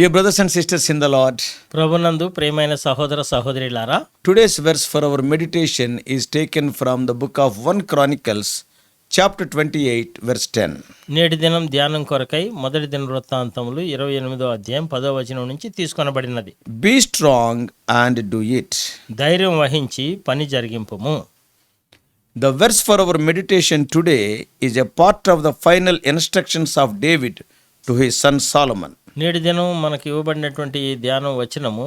Dear brothers and sisters in the Lord, ప్రభునందు ప్రియమైన సహోదర సహోదరులారా, today's verse for our meditation is taken from the book of 1 Chronicles, chapter 28, verse 10. నేటి దినం ధ్యానం కొరకై మొదటి దిన వృత్తాంతములు 28వ అధ్యాయం 10వ వచనం నుంచి తీసుకొనబడినది. Be strong and do it. ధైర్యం వహించి పని జరిగింపుము. The verse for our meditation today is a part of the final instructions of David to his son Solomon. నేటి దినం మనకి ఇవ్వబడినటువంటి ఈ ధ్యానం వచనము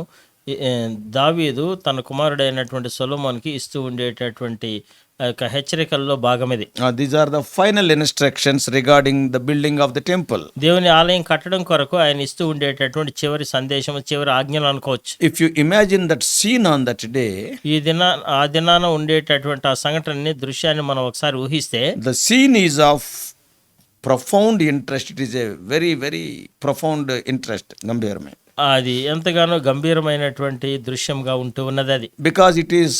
దావీదు తన కుమారుడైనటువంటి సొలొమోనుకి ఇస్తూ ఉండేటటువంటి హెచ్చరికల్లో భాగం ఇది. These are the final instructions regarding the building of the temple. దేవుని ఆలయం కట్టడం కొరకు ఆయన ఇస్తూ ఉండేటటువంటి చివరి సందేశం, చివరి ఆజ్ఞలు అనుకోవచ్చు. If you imagine that scene on that day, ఆ దినాన ఉండేటటువంటి ఆ సంఘటనని, దృశ్యాన్ని మనం ఒకసారి ఊహిస్తే, the scene is of profound interest. It is a very, very profound interest. Gambhirame. అది ఎంతగానో గంభీరమైనటువంటి దృశ్యంగా ఉంటూ ఉన్నది. అది Because it is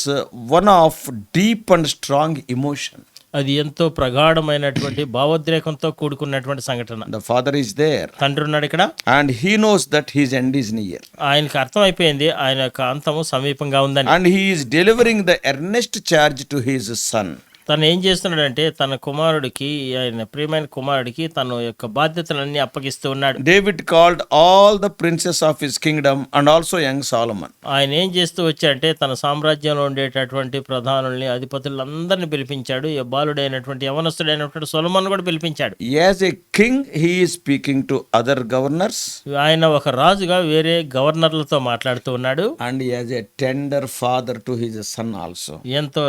one of deep and strong emotion. అది ఎంతో ప్రగాఢమైనటువంటి భావోద్రేకంతో కూడుకున్నటువంటి సంఘటన. The father is there. తండ్రి ఉన్నాడు ఇక్కడ, And he knows that his end is near. ఆయనకు అర్థమైపోయింది ఆయన యొక్క అంతము సమీపంగా ఉందని. And he is delivering the earnest charge to his son. తను ఏం చేస్తున్నాడంటే తన కుమారుడికి, ఆయన ప్రియమైన కుమారుడికి తన యొక్క బాధ్యతలన్నీ అప్పగిస్తూ ఉన్నాడు. David called all the princes of his kingdom and also young Solomon. ఆయన ఏం చేస్తూ వచ్చాడంటే తన సామ్రాజ్యంలో ఉండేటటువంటి ప్రధానుల్ని, అధిపతులందరినీ పిలిపించాడు. బాలుడైనటువంటి యవనస్తుడైనటువంటి సొలొమోను కూడా పిలిపించాడు. As a king, he is speaking to other governors. ఆయన ఒక రాజుగా వేరే గవర్నర్లతో మాట్లాడుతూ ఉన్నాడు. And as a tender father to his son also. ఎంతో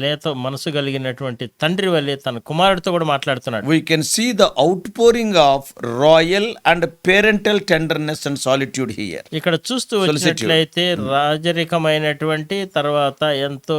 లేత మనసు కలిగినటువంటి తండ్రి వల్లే తన కుమారుడితో కూడా మాట్లాడుతున్నాడు. We can see the outpouring of royal and parental tenderness and solitude here. ఇక్కడ చూస్తూ వచ్చినట్లయితే రాజరికమైనటువంటి తర్వాత ఎంతో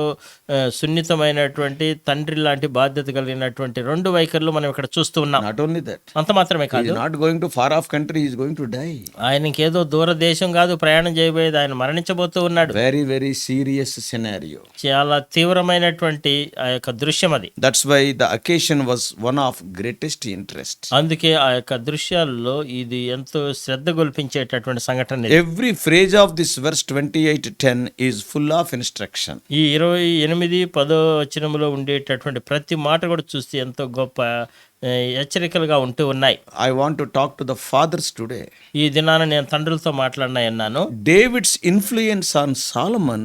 సున్నితమైనటువంటి తండ్రి లాంటి బాధ్యత కలిగినటువంటి రెండు వైఖరులు మనం ఇక్కడ చూస్తూ ఉన్నాం. Not only that, అంత మాత్రమే he కాదు, is not going to far off country, he is going to die. ఆయనకి ఏదో దూర దేశం కాదు ప్రయాణం చేయబోయేది, ఆయన మరణించబోతూ ఉన్నాడు. Very, very serious scenario. చాలా తీవ్రమైనటువంటి ఆ యొక్క దృశ్యం అది. That's why the occasion was one of greatest interest. అందుకే ఆ యొక్క దృశ్యాల్లో ఇది ఎంతో శ్రద్ధ గొల్పించేటటువంటి సంఘటన. Every phrase of this verse 28:10 is full of instruction. ఈ 28:10 వచనములో ఉండేటటువంటి ప్రతి మాట కూడా చూస్తే ఎంతో గొప్ప హెచ్చరికలుగా ఉంటూ ఉన్నాయి. I want to talk to the fathers today. ఈ దినాన నేను తండ్రులతో మాట్లాడినాయన్నాను. David's influence on Solomon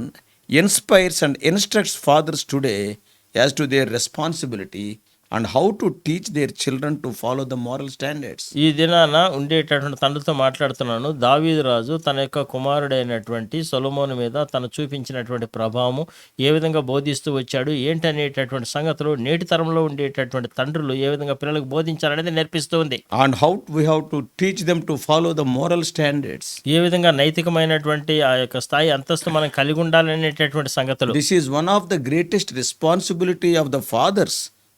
inspires and instructs fathers today as to their responsibility and how to teach their children to follow the moral standards. ఈ దినాన ఉండేటటువంటి తండ్రితో మాట్లాడుతున్నాను. దావీదు రాజు తన యొక్క కుమారుడైనటువంటి సొలొమోను మీద తను చూపించినటువంటి ప్రభావము ఏ విధంగా బోధిస్తూ వచ్చాడు, ఏంటనేటటువంటి సంగతులు నేటి తరంలో ఉండేటటువంటి తండ్రులు ఏ విధంగా పిల్లలకు బోధించాలనేది నేర్పిస్తూ ఉంది. And how we have to teach them to follow the moral standards. ఏ విధంగా నైతికమైనటువంటి ఆ యొక్క స్థాయి అంతస్తు మనం కలిగి ఉండాలనేటటువంటి సంగతులు. This is one of the greatest responsibility of the fathers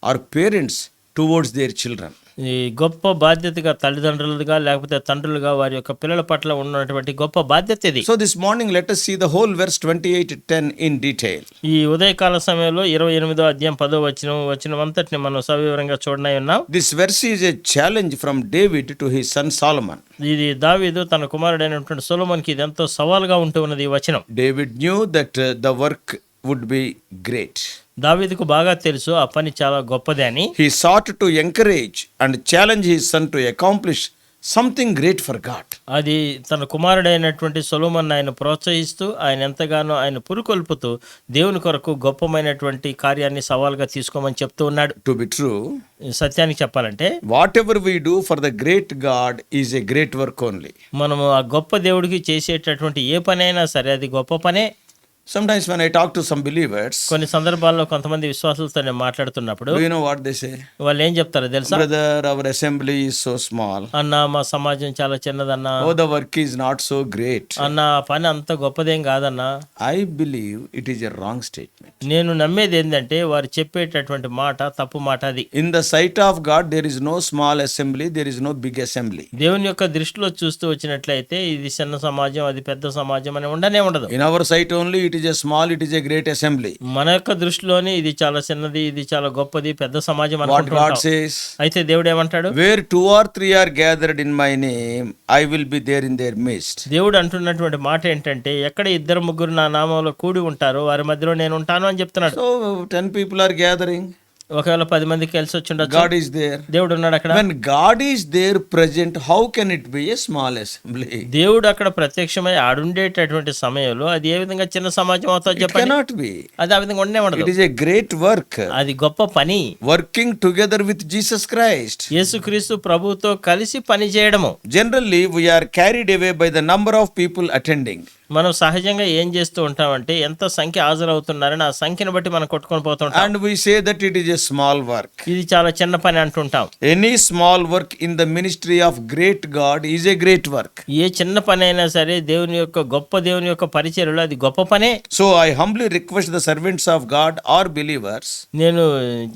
or parents towards their children. ఈ గొప్ప బాధ్యతగా తల్లిదండ్రులుగా లేకపోతే తండ్రులుగా వారి యొక్క పిల్లల పట్ల ఉన్నటువంటి గొప్ప బాధ్యత ఇది. So this morning let us see the whole verse 28:10 in detail. ఈ ఉదయకాల సమయంలో 28వ అధ్యాయం 10వ వచనం అంతటిని మనం సవివరంగా చూడనై ఉన్నాం. This verse is a challenge from David to his son Solomon. ఇది దావీదు తన కుమారుడైనటువంటి సొలొమోనుకి ఇది ఎంతో సవాలుగా ఉంటూ ఉన్నది ఈ వచనం. David knew that the work would be great. దావీదుకు బాగా తెలుసు ఆ పని చాలా గొప్పది అని. He sought to encourage and challenge his son to accomplish something great for God. అది తన కుమారుడైనటువంటి సొలొమోను ఆయన ప్రోత్సహిస్తూ ఆయన ఎంతగానో ఆయన పురుకొల్పుతూ దేవుని కొరకు గొప్పమైనటువంటి కార్యాన్ని సవాల్గా తీసుకోమని చెప్తూ ఉన్నాడు. To be true, సత్యానికి చెప్పాలంటే whatever we do for the great God is a great work only. మనము ఆ గొప్ప దేవుడికి చేసేటటువంటి ఏ పనైనా సరే అది గొప్ప పనే. Sometimes when I talk to some believers, కొన్ని సందర్భాల్లో కొంతమంది విశ్వాసులతో నేను మాట్లాడుతున్నప్పుడు do you know what they say? వాళ్ళు ఏం చెప్తారో తెలుసా? Brother, our assembly is so small. అన్న మా సమాజం చాలా చిన్నదన్నా, Oh, the work is not so great. అన్న ఆ పని అంత గొప్పదేం కాదన్నా. I believe it is a wrong statement. నేను నమ్మేది ఏంటంటే వారు చెప్పేటటువంటి మాట తప్పు మాట అది. In the sight of God, there is no small assembly, there is no big assembly. దేవుని యొక్క దృష్టిలో చూస్తూ వచ్చినట్లయితే ఇది చిన్న సమాజం, అది పెద్ద సమాజం అని ఉండనే ఉండదు. In our sight only, it is is a small, it is a great assembly. మన యొక్క దృష్టిలోని ఇది చాలా చిన్నది, ఇది చాలా గొప్పది, పెద్ద సమాజం What అనుకుంటూ God ఉంటాం. says, అయితే దేవుడు ఏమంటాడు? where 2 or 3 are gathered in my name, I will be there in their midst. దేవుడు అంటున్నటువంటి మాట ఏంటంటే, ఎక్కడ 2-3 నా నామంలో కూడి ఉంటారో వారి మధ్యలో నేను ఉంటాను అని చెప్తున్నాడు. So 10 people are gathering, ఒకవేళ 10 మందికి కలిసి వచ్చి ఉండొచ్చు. God is there. దేవుడు ఉన్నాడు అక్కడ. When God is there present, how can it be a small assembly? దేవుడు అక్కడ ప్రత్యక్షమై ఆడుండేటటువంటి సమయంలో అది ఏ విధంగా చిన్న సమాజం అవుతుందో It చెప్పండి. cannot be. అది ఆ విధంగా ఉండనే It ఉండదు. is a great work. అది గొప్ప పని. Working together with Jesus Christ. యేసుక్రీస్తు ప్రభువుతో కలిసి పని చేయడము. Generally, we are carried away by the number of people attending. మనం సహజంగా ఏం చేస్తూ ఉంటామంటే ఎంత సంఖ్య హాజరవుతున్నారని ఆ సంఖ్యను బట్టి మనం కొట్టుకొని పోతుంటాం. And we say that it is a small work. ఇది చాలా చిన్న పని అంటుంటాం. Any small work in the ministry of great God is a great work. ఏ చిన్న పని అయినా సరే దేవుని యొక్క పరిచర్యలో అది గొప్ప పనే. So I humbly request the servants of God or believers, నేను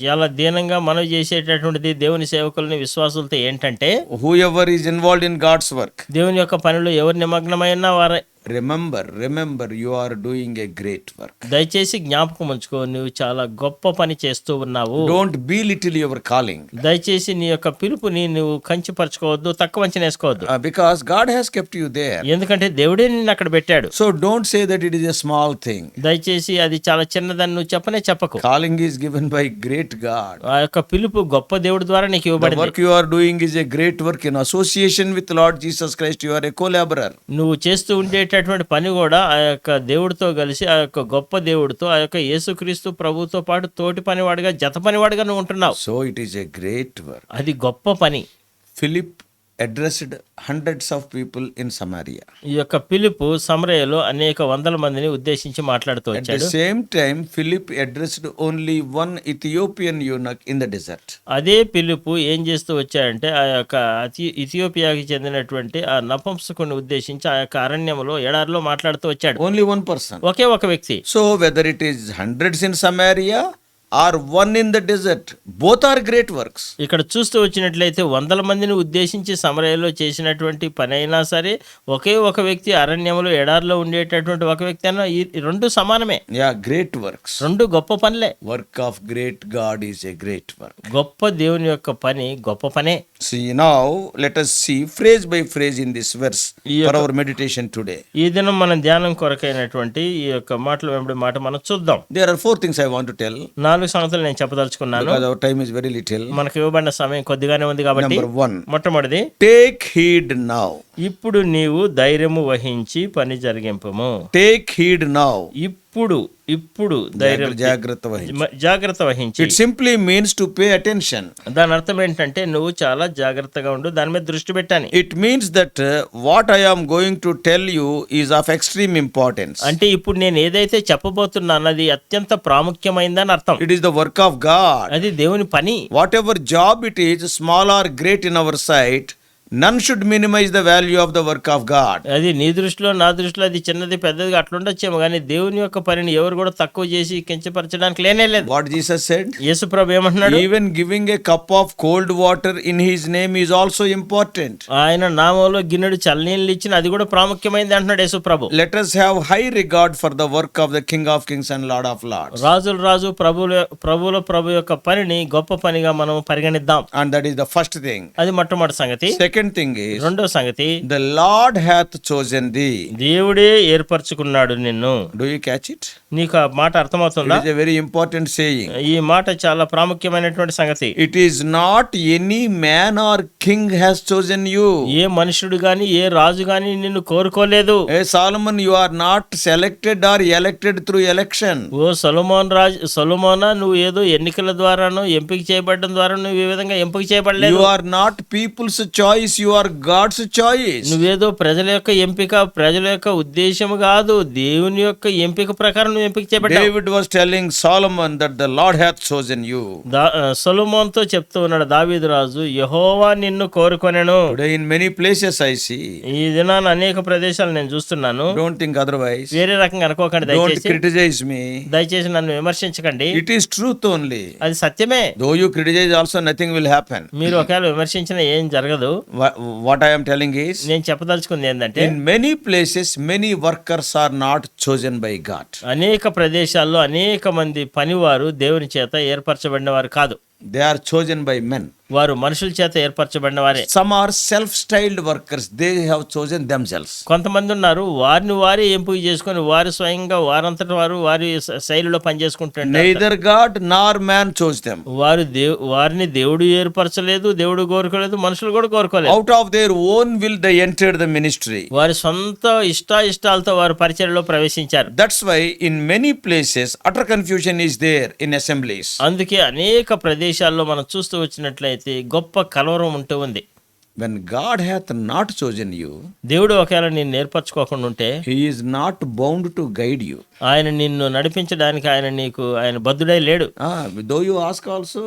చాలా దీనంగా మనవి చేసేటటువంటిది దేవుని సేవకులని విశ్వాసులతో ఏంటంటే, whoever is involved in God's work, దేవుని యొక్క పనిలో ఎవరు నిమగ్నమైనా వారే remember you are doing a great work. దయచేసి జ్ఞాపకం ఉంచుకో, నువ్వు చాలా గొప్ప పని చేస్తూ ఉన్నావు. Don't belittle your calling. దయచేసి నీ యొక్క పిలుపుని నువ్వు కంచిపరచుకోవద్దు, తక్కువ అంచనా వేసుకోవద్దు. Because God has kept you there. ఎందుకంటే దేవుడే నిన్ను అక్కడ పెట్టాడు. So don't say that it is a small thing. దయచేసి అది చాలా చిన్నదని నువ్వు చెప్పకు. Calling is given by great God. ఆ యొక్క పిలుపు గొప్ప దేవుడి ద్వారా నీకు The ఇవ్వబడింది. work you are doing is a great work in association with Lord Jesus Christ. You are a collaborator. నువ్వు చేస్తూ ఉండేటటువంటి పని కూడా ఆ యొక్క దేవుడితో కలిసి, ఆ యొక్క గొప్ప దేవుడితో, ఆ యొక్క యేసుక్రీస్తు ప్రభుతో పాటు తోటి పనివాడిగా, జత పనివాడిగా నువ్వు ఉంటున్నావు. So it is a great work. అది గొప్ప పని. Philip addressed hundreds of people in Samaria. ఈ యొక్క పిలుపు సమరయలో అనేక వందల మందిని ఉద్దేశించి మాట్లాడుతూ At the వచ్చాడు. same time, Philip addressed only one Ethiopian eunuch in the desert. అదే పిలుపు ఏం చేస్తూ వచ్చాడంటే, ఆ యొక్క ఇథియోపియాకి చెందినటువంటి ఆ నపుంసకుని ఉద్దేశించి ఆ యొక్క అరణ్యంలో ఎడారిలో మాట్లాడుతూ వచ్చాడు. Only one person. ఒకే ఒక వ్యక్తి. So whether it is hundreds in Samaria or one in the desert, both are great works. ఇక్కడ చూస్తూ వచ్చినట్లయితే 100 మందిని ఉద్దేశించి సమరయలో చేసినటువంటి పని అయినా సరే, ఒకే ఒక వ్యక్తి అరణ్యంలో ఎడారిలో ఉండేటటువంటి ఒక వ్యక్తి అయినా, ఈ రెండు సమానమే. Yeah, great works. రెండు గొప్ప పనులే. Work of great God is a great work. గొప్ప దేవుని యొక్క పని గొప్ప పనే. See, now let us see phrase by phrase in this verse for our meditation today. ఈ దినం మనం ధ్యానం కొరకైనటువంటి ఈ యొక్క మాటలు వెంబడి మాట మనం చూద్దాం. There are 4 things I want to tell 4 సంగతులు నేను చెప్పదలుచుకున్నాను. because our time is very little. మనకు ఇవ్వబడిన సమయం కొద్దిగానే ఉంది కాబట్టి, Number 1, మొట్టమొదటిది, take heed now. ఇప్పుడు నీవు ధైర్యము వహించి పని జరిగింపము. Take heed now. ఇప్పుడు ధైర్యం జాగ్రత్త వహించి. It simply means to pay attention. దాని అర్థం ఏంటంటే నువ్వు చాలా జాగ్రత్తగా ఉండు, దాని మీద దృష్టి పెట్టాని. It means that what I am going to tell you is of extreme importance. అంటే ఇప్పుడు నేను ఏదైతే చెప్పబోతున్నాను అది అత్యంత ప్రాముఖ్యమైందని అర్థం. It is the work of God. అది దేవుని పని. Whatever job it is, small or great in our sight, none should minimize the value of the work of God. అది నీ దృష్టిలో, నా దృష్టిలో అది చిన్నది పెద్దదిగా అట్లుండొచ్చేమో, కానీ దేవుని యొక్క పనిని ఎవరు కూడా తక్కువ చేసి కించపరచడానికి లేనే లేదు. What Jesus said? యేసు ప్రభు ఏమంటున్నాడు? Even giving a cup of cold water in his name is also important. ఆయన నామంలో గిన్నెడు చల్లనీళ్ళు ఇచ్చిన అది కూడా ప్రాముఖ్యమైనది అంటున్నాడు యేసు ప్రభు. Let us have high regard for the work of the King of Kings and Lord of Lords. రాజు ప్రభు యొక్క పనిని గొప్ప పనిగా మనం పరిగణిద్దాం. And that is the first thing. అది మొట్టమొదటి సంగతి. Second thing is, రెండో సంగతి, the Lord hath chosen thee. దేవుడే ఏర్పరచుకున్నాడు నిన్ను. Do you catch it? నీకు ఆ మాట అర్థమవుతుందా? It is a very important saying. ఈ మాట చాలా ప్రాముఖ్యమైనటువంటి సంగతి. It is not any man or king has chosen you. ఏ మనుషుడు గాని, ఏ రాజు గాని నిన్ను కోరుకోలేదు. Hey Solomon, you are not selected or elected through election. ఓ సొలొమోనా, నువ్వు ఏదో ఎన్నికల ద్వారానో ఎంపిక చేయబడడం ద్వారా నువ్వు ఈ విధంగా ఎంపిక చేయబడలేదు. You are not people's choice, you are God's choice. నువ్వేదో ప్రజల యొక్క ఎంపిక, ప్రజల యొక్క ఉద్దేశం కాదు, దేవుని యొక్క ఎంపిక ప్రకారం నువ్వు ఎంపిక చేయబడ్డావు. David was telling Solomon that the Lord hath chosen you. సొలొమోనుతో చెప్తూ ఉన్నాడు దావీదు రాజు, యెహోవా నిన్ను కోరుకొనెను. Today in many places I see. ఈ దినాన అనేక ప్రదేశాలు నేను చూస్తున్నాను. Don't think otherwise. వేరే రకంగా అనుకోకండి, Don't దయచేసి criticize me. దయచేసి నన్ను విమర్శించకండి. It is truth only. అది సత్యమే. Though you criticize also, nothing will happen. మీరు ఒకవేళ విమర్శించినా ఏం జరగదు. what I am telling is, నేను చెప్పదలుచుకుంది ఏంటంటే in many places, many workers are not chosen by God. అనేక ప్రదేశాల్లో అనేక మంది పనివారు దేవుని చేత ఏర్పరచబడిన వారు కాదు, They are chosen by men. వారు మనుషుల చేత ఏర్పరచబడిన వారే. Some are self-styled workers. They have chosen themselves. కొంతమంది ఉన్నారు వారిని వారే ఎంపిక చేసుకొని వారు స్వయంగా వారంతట వారు వారి శైలిలో పనిచేసుకుంటారు. Neither God nor man chose them. వారిని దేవుడు ఏర్పరచలేదు, దేవుడు కోరుకోలేదు, మనుషులు కూడా కోరుకోలేదు. Out of their own will they entered the ministry. వారి సొంత ఇష్టాలతో వారు పరిచర్యలో ప్రవేశించారు. That's why in many places utter confusion is there in assemblies. అందుకే అనేక ప్రదేశాల్లో మనం చూస్తూ వచ్చినట్లయితే గొప్ప కలవరం ఉంటూ ఉంది. When God hath not chosen you, దేవుడు ఒకవేళ నిన్ను ఏర్పరచుకోకుండా ఉంటే he is not bound to guide you. ఆయన నిన్ను నడిపించడానికి ఆయన బద్ధుడై లేడు. Though you ask also,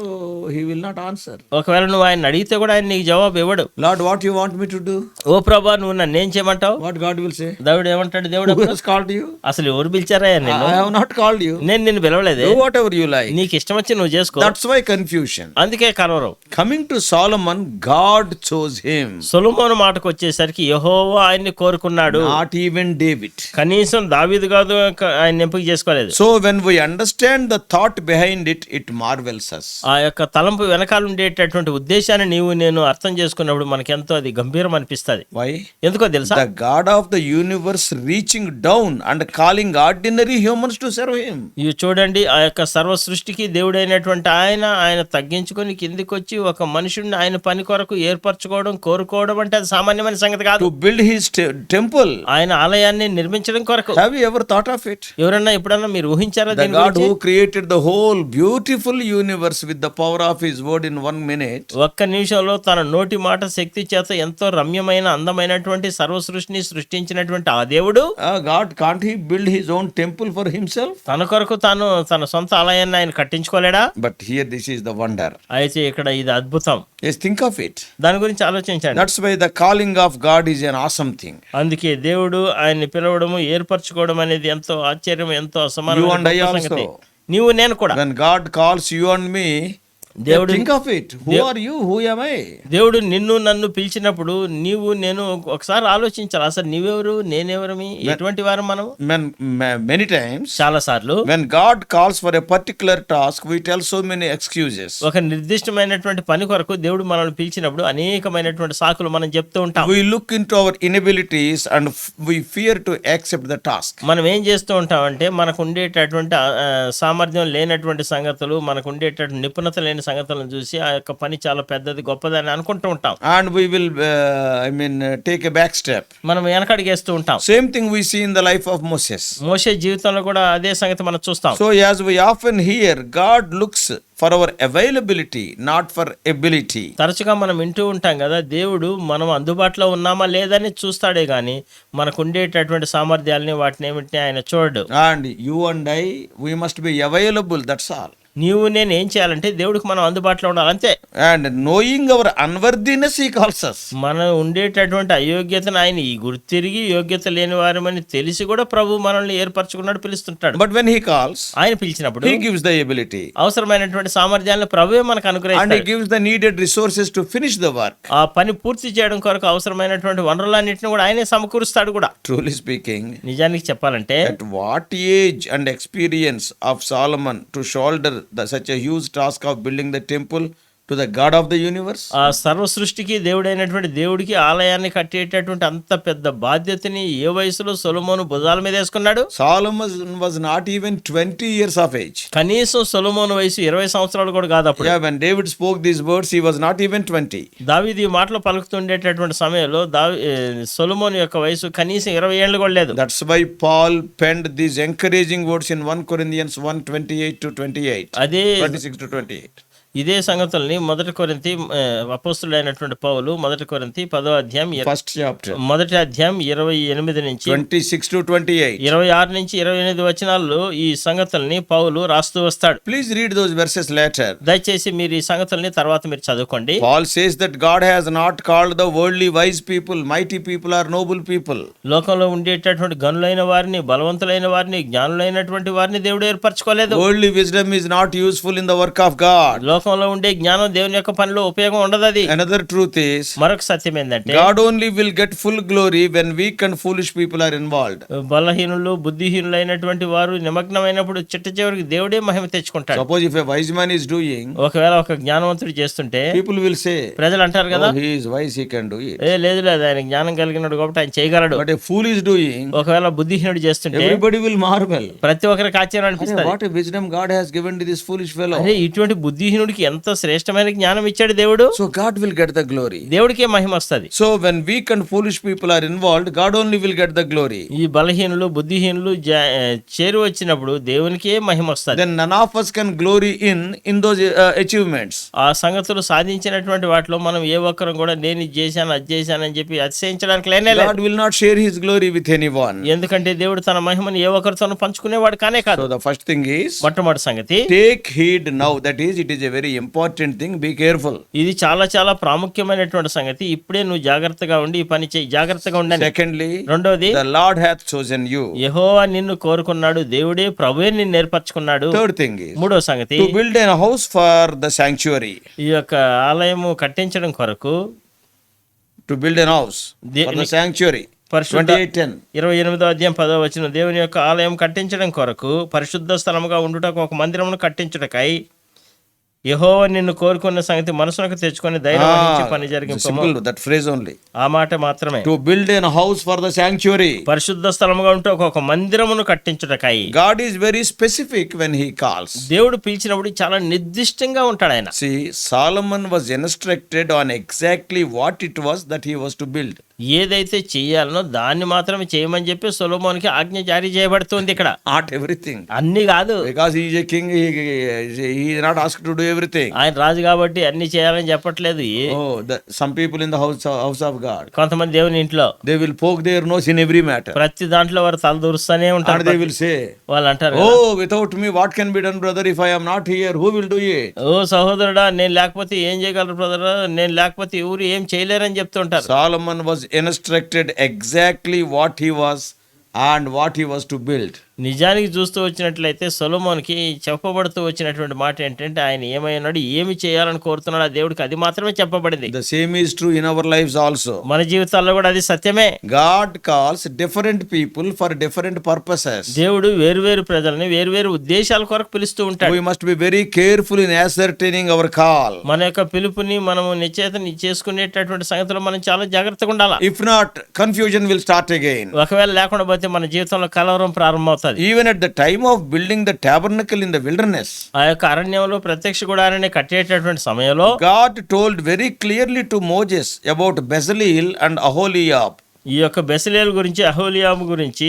he will not answer. ఒకవేళ నువ్వు ఆయన అడిగితే కూడా ఆయన నీకు జవాబు ఇవ్వడు. Lord, what you want me to do? ఓ ప్రభా నువ్వు నన్ను ఏం చేయమంటావు? What God will say? దేవుడు ఏమంటాడు? దేవుడు Who has called you? అసలు ఎవరు పిలిచారా నిన్ను? I have not called you. నేను నిన్ను పిలవలేదే. Do whatever you like. నీకు ఇష్టం వచ్చి నువ్వు చేసుకో. That's why confusion. అందుకే కలవరం. Coming to Solomon, God chose him. సొలొమోను మాటకు వచ్చేసరికి యెహోవా ఆయన్ని కోరుకున్నాడు. Not even David. కనీసం దావీదు కాదు ఆయన ఎంపిక చేసుకోలేదు. So when we understand the thought behind it, it marvels us. ఆ యొక్క తలంపు వెనకాల ఉండేటటువంటి ఉద్దేశాన్ని నీవు నేను అర్థం చేసుకున్నప్పుడు మనకెంతో అది గంభీరం అనిపిస్తుంది. Why? ఎందుకో తెలుసా? The God of the universe reaching down and calling ordinary humans to serve him. ఇవి చూడండి, ఆ యొక్క సర్వ సృష్టికి దేవుడైనటువంటి ఆయన తగ్గించుకొని కిందికి వచ్చి ఒక మనుషుడిని ఆయన పని కొరకు ఏర్పరచుకోవడం కోరుకోవడం అంటే అది సామాన్యమైన సంగతి కాదు. To build his temple. ఆయన ఆలయాన్ని నిర్మించడం కొరకు. Have you ever thought of it? ఎవరన్నా ఎప్పుడన్నా మీరు ఊహించారా? The God who created the whole beautiful universe with the power of his word in 1 minute. ఒక్క నిమిషంలో తన నోటి మాట శక్తి చేత ఎంతో రమ్యమైన అందమైనటువంటి సర్వ సృష్టిని సృష్టించినటువంటి ఆ దేవుడు God, can't he build his own temple for himself? తన కొరకు తన సొంత ఆలయాన్ని ఆయన కట్టించుకోలేడా? But here this is the wonder. అయితే ఇక్కడ ఇది అద్భుతం. Yes, think of it. దాని గురించి ఆలోచించండి. That's why the calling of God is an awesome thing. అందుకే దేవుడు ఆయన్ని పిలవడము ఏర్పరచుకోవడం అనేది ఎంతో ఆశ్చర్యం, ఎంతో అసమానమైన సంగతి. నీవు నేను కూడా. When God calls you and me, think of it. Who are you? Who am I? దేవుడు నిన్ను నన్ను పిలిచినప్పుడు నీవు నేను ఒకసారి ఆలోచించాలి. అసలు నీవెవరు, నేనెవరమి, ఎటువంటి వారు మనం? Many times, చాలా సార్లు when God calls for a particular task, we tell so many excuses. ఒక నిర్దిష్టమైనటువంటి పని కొరకు దేవుడు మనల్ని పిలిచినప్పుడు అనేకమైనటువంటి సాకులు మనం చెప్తూ ఉంటాం. We look into our inabilities and we fear to accept the task. మనం ఏం చేస్తూ ఉంటామంటే మనకు ఉండేటటువంటి సామర్థ్యం లేనటువంటి సంగతులు, మనకు ఉండేటటువంటి నిపుణత లేని సంగతులను చూసి ఆ యొక్క పని చాలా పెద్దది గొప్పదని అనుకుంటూ ఉంటాం. And we will take a back step. మనం వెనకడిగేస్తూ ఉంటాం. Same thing we see in the life of Moses. మోషే జీవితంలో కూడా అదే సంగతి మనం చూస్తాం. So as we often hear, God looks for our availability, not for ability. తరచుగా మనం వింటూ ఉంటాం కదా, దేవుడు మనం అందుబాటులో ఉన్నామా లేదని చూస్తాడే గాని మనకు ఉండేటటువంటి సామర్థ్యాలని వాటిని ఏమిటి ఆయన చూడడు. And you and I, we must be available, that's all. నీవు నేను ఏం చేయాలంటే దేవుడికి మనం అందుబాటులో ఉండాలి అంతే. And knowing our unworthiness, he calls us. మనం ఉండేటటువంటి అయోగ్యతను ఆయన ఈ గుర్తిరిగి యోగ్యత లేని వారమని తెలిసి కూడా ప్రభు మనల్ని ఏర్పరచుకున్నాడు, పిలుస్తుంటాడు. But when he calls, ఆయన పిలిచినప్పుడు he gives the ability. అవసరమైనటువంటి సామర్థ్యాలను ప్రభువే మనకు అనుగ్రహిస్తాడు. And he gives the needed resources to finish the work. ఆ పని పూర్తి చేయడం కొరకు అవసరమైనటువంటి వనరులన్నింటినీ కూడా ఆయనే సమకూరుస్తాడు కూడా. Truly speaking, నిజానికి చెప్పాలంటే at what age and experience of Solomon to shoulder such a huge task of building the temple to the God of the universe? ఆ సర్వ సృష్టికి దేవుడైనటువంటి దేవుడికి ఆలయాన్ని కట్టేటటువంటి అంత పెద్ద బాధ్యతని ఏ వయసులో సొలొమోను భుజాల మీద వేసుకున్నాడు? Solomon was not even 20 years of age. కనీసం సొలొమోను వయసు 20 సంవత్సరాలు కూడా కాదు అప్పుడు. Yeah, when David spoke these words, he was not even 20. దావీదు ఈ మాటలు పలుకుతుండేటటువంటి సమయంలో సొలొమోను యొక్క వయసు కనీసం 20 ఏళ్ళు కూడా లేదు. That's why Paul penned these encouraging words in 1 Corinthians 1:28 to 28. అదే 26 to 28. ఇదే సంగతుల్ని మొదటి కొరింథీ అపోస్తలుడైనటువంటి పౌలు మొదటి కొరింథీ 10వ అధ్యాయం ఫస్ట్ చాప్టర్ మొదటి అధ్యాయం 28 నుంచి 26 to 28 26 నుంచి 28 వచనాల్లో ఈ సంగతుల్ని పౌలు రాస్తూ వస్తాడు. Please read those verses later. దయచేసి మీరు ఈ సంగతుల్ని తర్వాత మీరు చదువుకోండి. Paul says that God has not called the worldly wise people, mighty people or noble people. లోకంలో ఉండేటటువంటి గనులైన వారిని, బలవంతులైన వారిని, జ్ఞానులైనటువంటి వారిని దేవుడు ఏర్పరచుకోలేదు. Worldly wisdom is not useful in the work of God. లోకంలో ఉండే జ్ఞానం దేవుని యొక్క పనిలో ఉపయోగం ఉండదు. అది Another truth is మరొక సత్యం ఏంటంటే God only will get full glory when weak and foolish people are involved. బలహీనులు బుద్ధిహీనులైనటువంటి వారు నిమగ్నమైనప్పుడు చిట్ట చివరికి దేవుడే మహిమ తెచ్చుకుంటాడు. Suppose if a wise man is doing, ఒకవేళ ఒక జ్ఞానవంతుడు చేస్తుంటే people will say, ప్రజలు అంటారు కదా, oh, he is wise, he can do it. లేదు ఆయన జ్ఞానం కలిగినాడు కాబట్టి ఆయన చేయగలడు. But a fool is doing, ఒకవేళ బుద్ధిహీనుడు చేస్తుంటే everybody will marvel. ప్రతి ఒక్కరికి ఆశ్చర్యం అనిపిస్తుంది. What a wisdom God has given to this foolish fellow. అరే ఇటువంటి బుద్ధిహీనుడికి ఎంత శ్రేష్టమైన జ్ఞానం ఇచ్చాడు దేవుడు. So God will get the glory. దేవుడికే మహిమ వస్తది. So when weak and foolish people are involved, God only will get the glory. ఈ బలహీనులు బుద్ధిహీనులు చేరు వచ్చినప్పుడు దేవునికే మహిమ వస్తది. Then none of us can glory in those achievements. ఆ సంగతులు సాధించినటువంటి వాటిలో మనం ఏ ఒక్కరం కూడా నేను ఇది చేశాను అది చేశాను అని చెప్పి అతిశయించడానికి లేనే లేదు. God will not share his glory with anyone. ఎందుకంటే దేవుడు తన మహిమను ఏ ఒక్కరితోనూ పంచుకునేవాడు కానే కాదు. So the first thing is, మొట్టమొదటి సంగతి, take heed now. That is, it is a very important thing. Be careful. ఇది చాలా చాలా ప్రాముఖ్యమైనటువంటి సంగతి. ఇప్పుడే నువ్వు జాగ్రత్తగా ఉండి ఈ పని చేయి, జాగ్రత్తగా ఉండండి. Secondly, రెండోది, the Lord hath chosen you. యెహోవా నిన్ను కోరుకున్నాడు, దేవుడే ప్రభువే నిన్ను ఏర్పరచుకున్నాడు. Third thing is, మూడో సంగతి, to build a house for the sanctuary. ఈ యొక్క ఆలయము కట్టించడం కొరకు, To build an house for the sanctuary. 28:10. 28వ అధ్యాయం 10వ వచనం, దేవుని యొక్క ఆలయం కట్టించడం కొరకు పరిశుద్ధ స్థలముగా ఉండుటకు ఒక మందిరమును కట్టించుటకై యెహోవా నిన్ను కోరుకున్న సంగతి మనసునకు తెచ్చుకొని ధైర్యం వహించి పని జరిగింపము. Simple, that phrase only. ఆ మాట మాత్రమే. To build a house for the sanctuary. పరిశుద్ధ స్థలముగా ఉంటే ఒక మందిరమును కట్టించుటకై. God is very specific when he calls. దేవుడు పిలిచినప్పుడు చాలా నిర్దిష్టంగా ఉంటాడు ఆయన. See, Solomon was instructed on exactly what it was that he was to build. ఏదైతే చేయాలనో దాన్ని మాత్రమే చేయమని చెప్పి సొలొమోనుకి ఆజ్ఞ జారీ చేయబడుతుంది ఇక్కడ. Not everything. అన్ని కాదు. Because he is a king, he is not asked to do everything. ఆయన రాజు కాబట్టి అన్ని చేయాలని చెప్పట్లేదు. Oh, some people in the house of God, కొంతమంది దేవుని ఇంట్లో they will poke their nose in every matter. ప్రతి దాంట్లో వారు తల దూరుస్తూనే ఉంటారు. And they will say, వాళ్ళు అంటారు, oh, without me what can be done, brother? If I am not here, who will do it? ఓ సహోదరుడా, నేను లేకపోతే ఏం చేయగలరు బ్రదర్, నేను లేకపోతే ఎవరు ఏం చేయలేరని చెప్తుంటారు. Solomon was instructed exactly what he was and what he was to build. నిజానికి చూస్తూ వచ్చినట్లయితే సొలొమోనుకి చెప్పబడుతూ వచ్చినటువంటి మాట ఏంటంటే ఆయన ఏమైనాడు, ఏమి చేయాలని కోరుతున్నాడు ఆ దేవుడికి అది మాత్రమే చెప్పబడింది. The same is true in our lives also. మన జీవితాల్లో కూడా అది సత్యమే. God calls different people for different purposes. దేవుడు వేరువేరు ప్రజల్ని వేరువేరు ఉద్దేశాల కొరకు పిలుస్తూ ఉంటాడు. We must be very careful in ascertaining our call. మన యొక్క పిలుపుని మనము నిశ్చయితని చేసుకునేటటువంటి సంగతిలో మనం చాలా జాగ్రత్తగా ఉండాలి. If not, confusion will start again. ఒకవేళ లేకుండా పోతే మన జీవితంలో కలవరం ప్రారంభమవుతుంది. Even at the time of building the tabernacle in the wilderness, ఆ యొక్క అరణ్యంలో ప్రత్యక్ష గుడారాన్ని కట్టేటటువంటి సమయంలో God told very clearly to Moses about Bezaleel and Aholiab. ఈ యొక్క బెసలేల్ గురించి, అహోలియాబు గురించి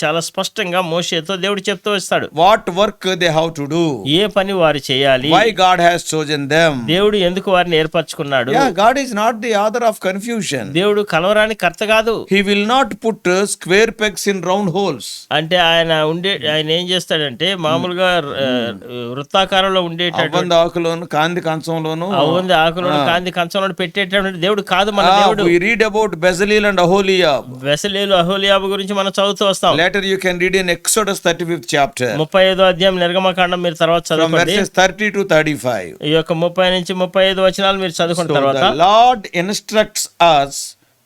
చాలా స్పష్టంగా మోషేతో దేవుడు చెప్తూ వస్తాడు. What work they have to do. ఏ పని వారు చేయాలి. Why God has chosen them. దేవుడు ఎందుకు వారిని ఏర్పరచుకున్నాడు. Yeah, God is not the author of confusion. దేవుడు కలవరానికి కర్త కాదు. He will not put square pegs in round holes. అంటే ఆయన ఏం చేస్తాడంటే మామూలుగా వృత్తాకారంలో ఉండేటటువంటి అవ్వంది ఆకులోను కాంది కంచంలోను అవ్వంది ఆకులోను కాంది కంచంలో పెట్టేటటువంటి దేవుడు కాదు మన దేవుడు. We read about Bezaleel and Aholiab. బెసలేలు అహోలియాబు గురించి మనం చదువుతూ వస్తాం. Later you can read in Exodus 35th chapter. 35వ అధ్యాయం నిర్గమకాండం మీరు తర్వాత From చదవండి. verses 30 to 35. ఈ యొక్క 30 నుంచి 35 వచనాలు మీరు చదువుకున్న So తర్వాత the Lord instructs us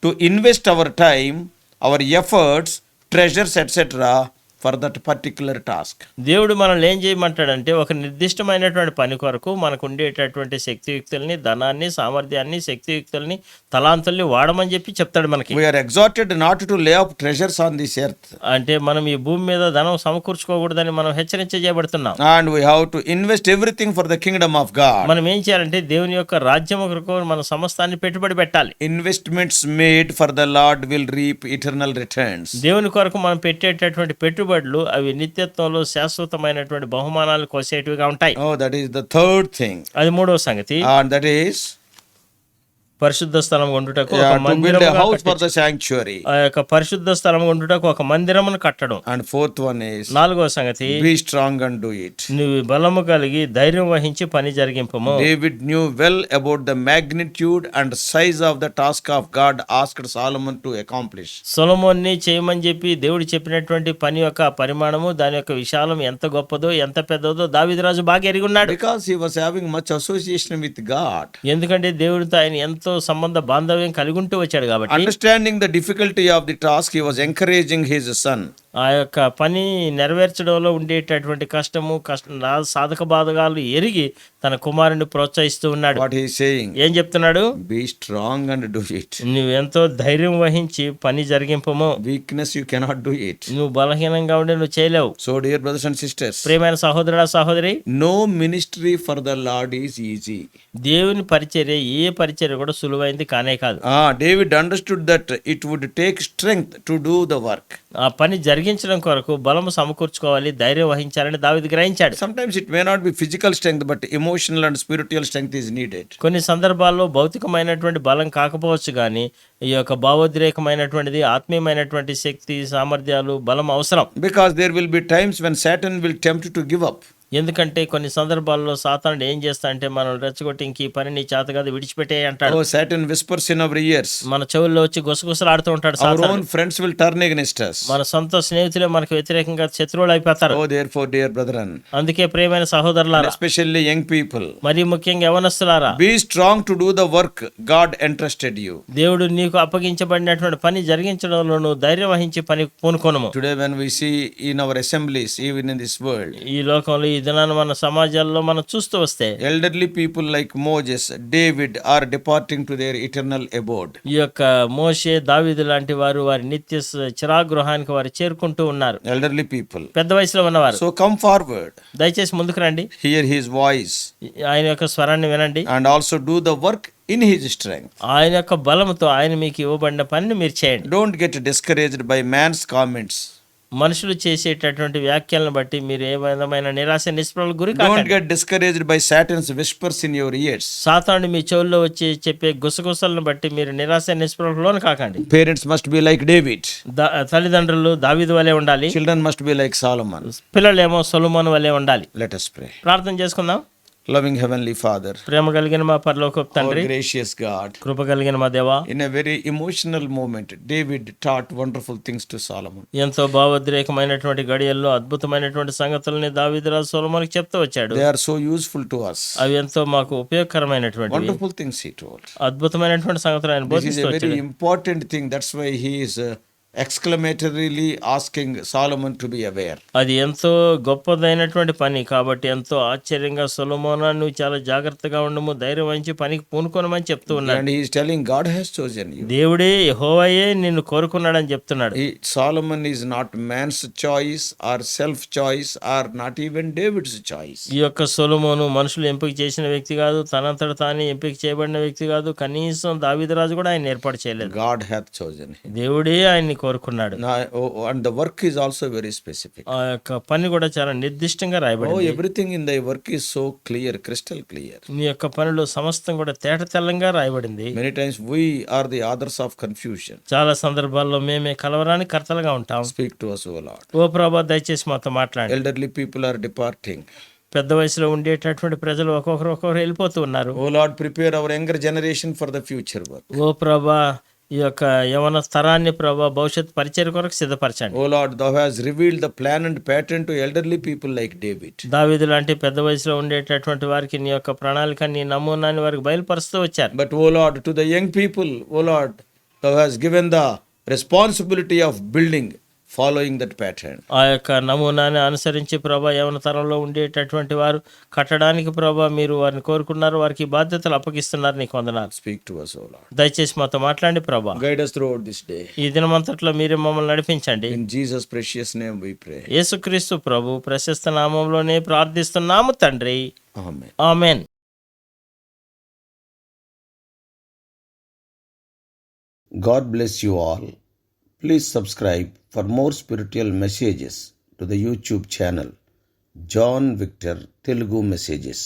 to invest our time, our efforts, treasures, etc. for that particular task. దేవుడు మనల్ని ఏం చేయమంటాడంటే ఒక నిర్దిష్టమైనటువంటి పని కొరకు మనకు ఉండేటటువంటి శక్తియుక్తుల్ని, ధనాన్ని, సామర్థ్యాన్ని, శక్తియుక్తుల్ని, తలాంతుల్ని వాడమని చెప్పి చెప్తాడు మనకి. We are exhorted not to lay up treasures on this earth. అంటే మనం ఈ భూమి మీద ధనం సమకూర్చుకోకూడదని మనం హెచ్చరించబడుతున్నాం. And we have to invest everything for the kingdom of God. మనం ఏం చేయాలంటే దేవుని యొక్క రాజ్యం కొరకు మన సమస్తాన్ని పెట్టుబడి పెట్టాలి. Investments made for the Lord will reap eternal returns. దేవుని కొరకు మనం పెట్టేటటువంటి పెట్టుబడులు అవి నిత్యత్వంలో శాశ్వతమైనటువంటి బహుమానాలు కోసేటివిగా ఉంటాయి. Oh, that is the third thing. అది మూడవ సంగతి. And that is పరిశుద్ధ స్థలం ఉండుటకు ఒక to build a మందిరముగా house for కట్టించు. the sanctuary. ఆ యొక్క పరిశుద్ధ స్థలం ఉండుటకు ఒక మందిరమును కట్టడం. And fourth one is, నాలుగవ సంగతి, be strong and do it. నువ్వు బలము కలిగి ధైర్యం వహించి పని జరిగింపము. David knew well about the magnitude and size of the task of God asked Solomon to accomplish. సొలొమోన్ని చేయమని చెప్పి దేవుడు చెప్పినటువంటి పని యొక్క పరిమాణము, దాని యొక్క విశాలం ఎంత గొప్పదో ఎంత పెద్దదో దావీదు రాజు బాగా ఎరిగి ఉన్నాడు. Because he was having much association with God. ఎందుకంటే దేవుడితో ఆయన ఎంతో సంబంధ బాంధవ్యం కలిగి ఉంటూ వచ్చాడు కాబట్టి. Understanding the difficulty of the task, he was encouraging his son. ఆ యొక్క పని నెరవేర్చడంలో ఉండేటటువంటి కష్టము సాధక బాధకాలు ఎరిగి తన కుమారుని ప్రోత్సహిస్తూ ఉన్నాడు. What he is saying? ఏం చెప్తున్నాడు? Be strong and do it. నువ్వు ఎంతో ధైర్యం వహించి పని జరిగింపము. Weakness you cannot do it. నువ్వు బలహీనంగా ఉండి నువ్వు చేయలేవు. So dear brothers and sisters, ప్రియమైన సహోదరుడా సహోదరి, no ministry for the Lord is easy. దేవుని పరిచర్య ఏ పరిచర్య కూడా సులువైంది కానే కాదు. David understood that it would take strength to do the work. ఆ పని జరిగించడం కొరకు బలము సమకూర్చుకోవాలి, ధైర్యం వహించాలని దావీదు గ్రహించాడు. Sometimes it may not be physical strength, but emotional and spiritual strength is needed. కొన్ని సందర్భాల్లో భౌతికమైనటువంటి బలం కాకపోవచ్చు కానీ ఈ యొక్క భావోద్రేకమైనటువంటిది, ఆత్మీయమైనటువంటి శక్తి సామర్థ్యాలు బలం అవసరం. Because there will be times when Satan will tempt to give up. ఎందుకంటే కొన్ని సందర్భాల్లో సాతానుడు ఏం చేస్తా అంటే మనం రెచ్చగొట్టి ఇంక ఈ పని నీ చేత కాదు విడిచిపెట్టే అంటాడు. Oh, Satan whispers in our ears. మన చెవుల్లో వచ్చి గుసగుసలాడుతూ ఉంటాడు Our సాతానుడు. own friends will turn against us. మన సొంత స్నేహితులే మనకు వ్యతిరేకంగా శత్రువులు అయిపోతారు. Oh, therefore, dear brethren, అందుకే ప్రియమైన సహోదరులారా, especially young people, మరి ముఖ్యంగా యవనస్తులారా, be strong to do the work God entrusted you. దేవుడు నీకు అప్పగించబడినటువంటి పని జరిగించడంలో నువ్వు ధైర్యం వహించి పని పూనుకొనుము. Today when we see in our assemblies, even in this world, ఈ లోకంలో ఈ దినాన మన సమాజాల్లో మనం చూస్తూ వస్తే elderly people like Moses, David are departing to their eternal abode. ఈ యొక్క మోషే, దావీదు లాంటి వారు వారి నిత్య చిరాగృహానికి వారు చేరుకుంటూ ఉన్నారు. Elderly people. పెద్ద వయసులో ఉన్నవారు. So come forward. దయచేసి ముందుకు రండి. Hear his voice. ఆయన యొక్క స్వరాన్ని వినండి. And also do the work in his strength. ఆయన యొక్క బలముతో ఆయన మీకు ఇవ్వబడిన పనిని మీరు చేయండి. Don't get discouraged by man's comments. మనుషులు చేసేటటువంటి వ్యాఖ్యలను బట్టి మీరు ఏ విధమైన నిరాశ నిస్పృహలకు గురి Don't కాకండి. get discouraged by Satan's whispers in your ears. సాతానుడు మీ చెవుల్లో వచ్చి చెప్పే గుసగుసలను బట్టి మీరు నిరాశ నిస్పృహలకు లోను కాకండి. Parents must be like David. తల్లిదండ్రులు దావీదు వలె ఉండాలి. Children must be like Solomon. పిల్లలేమో సొలొమోను వలె ఉండాలి. Let us pray. ప్రార్థన చేసుకుందాం. Loving Heavenly Father, ప్రేమ కలిగిన మా పరలోకపు our తండ్రి, gracious God, కృప కలిగిన మా దేవా, in a very emotional moment, David taught wonderful things to Solomon. ఎంతో భావోద్రేకమైనటువంటి గడియల్లో అద్భుతమైనటువంటి సంగతుల్ని దావీదు రాజు సొలొమోనుకి చెప్తూ వచ్చాడు. They are so useful to us. అవి ఎంతో మాకు ఉపయోగకరమైనటువంటి Wonderful things he told. అద్భుతమైనటువంటి సంగతులు ఆయన This is బోధిస్తూ a very వచ్చాడు. important thing. That's why he is exclamatorily asking Solomon to be aware. అది ఎంతో గొప్పదైనటువంటి పని కాబట్టి ఎంతో ఆశ్చర్యంగా సొలొమోనా నువ్వు చాలా జాగ్రత్తగా ఉండము, ధైర్యం వహించి పనికి పూనుకోనమని చెప్తూ ఉన్నాడు. And he is telling God has chosen you. దేవుడే యెహోవాయే నిన్ను కోరుకున్నాడని చెప్తున్నాడు. Solomon is not man's choice or self choice or not even David's choice. ఈ యొక్క సొలొమోను మనుషులు ఎంపిక చేసిన వ్యక్తి కాదు, తనంతట తానే ఎంపిక చేయబడిన వ్యక్తి కాదు, కనీసం దావీదు రాజు కూడా ఆయన ఏర్పాటు చేయలేదు. God hath chosen him. దేవుడే ఆయన్ని కోరుకున్నాడు. And the work is also very specific. ఆ యొక్క పని కూడా చాలా నిర్దిష్టంగా Oh, రాయబడింది. everything in thy work is so clear, crystal clear. నీ యొక్క పనిలో సమస్తం కూడా తేట తెల్లంగా రాయబడింది. Many times we are the authors of confusion. చాలా సందర్భాల్లో మేమే కలవరానికి కర్తలుగా ఉంటాం. Speak to us, O Lord. ఓ ప్రభా, దయచేసి మాతో మాట్లాడండి. Elderly people are departing. పెద్ద వయసులో ఉండేటటువంటి ప్రజలు ఒక్కొక్కరు వెళ్ళిపోతూ ఉన్నారు. O Lord, prepare our younger generation for the future work. ఓ ప్రభా, ఈ యొక్క యవన తరాన్ని ప్రభా భవిష్యత్ పరిచర్య కొరకు సిద్ధపరచండి. O Lord, thou hast revealed the plan and pattern to elderly people like David. దావీదు లాంటి పెద్ద వయసులో ఉండేటటువంటి వారికి నీ యొక్క ప్రణాళిక, నీ నమూనాన్ని వారికి బయలుపరుస్తూ వచ్చారు. But O Lord, to the young people, O Lord, thou hast given the responsibility of building following that pattern. ఆ యొక్క నమూనాన్ని అనుసరించి ప్రభా యవన తరంలో ఉండేటటువంటి వారు కట్టడానికి ప్రభా మీరు వారిని కోరుకున్నారు, వారికి బాధ్యతలు అప్పగిస్తున్నారు. నీకు వందనాలు. Speak to us, O Lord. దయచేసి మాతో మాట్లాడండి ప్రభా. Guide us throughout this day. ఈ దినమంతట్లో మీరే మమ్మల్ని నడిపించండి. In Jesus' precious name we pray. యేసుక్రీస్తు ప్రభు ప్రశస్త నామంలోనే ప్రార్థిస్తున్నాము తండ్రి. Amen. Amen. God bless you all. Please subscribe for more spiritual messages to the YouTube channel John Victor Telugu Messages.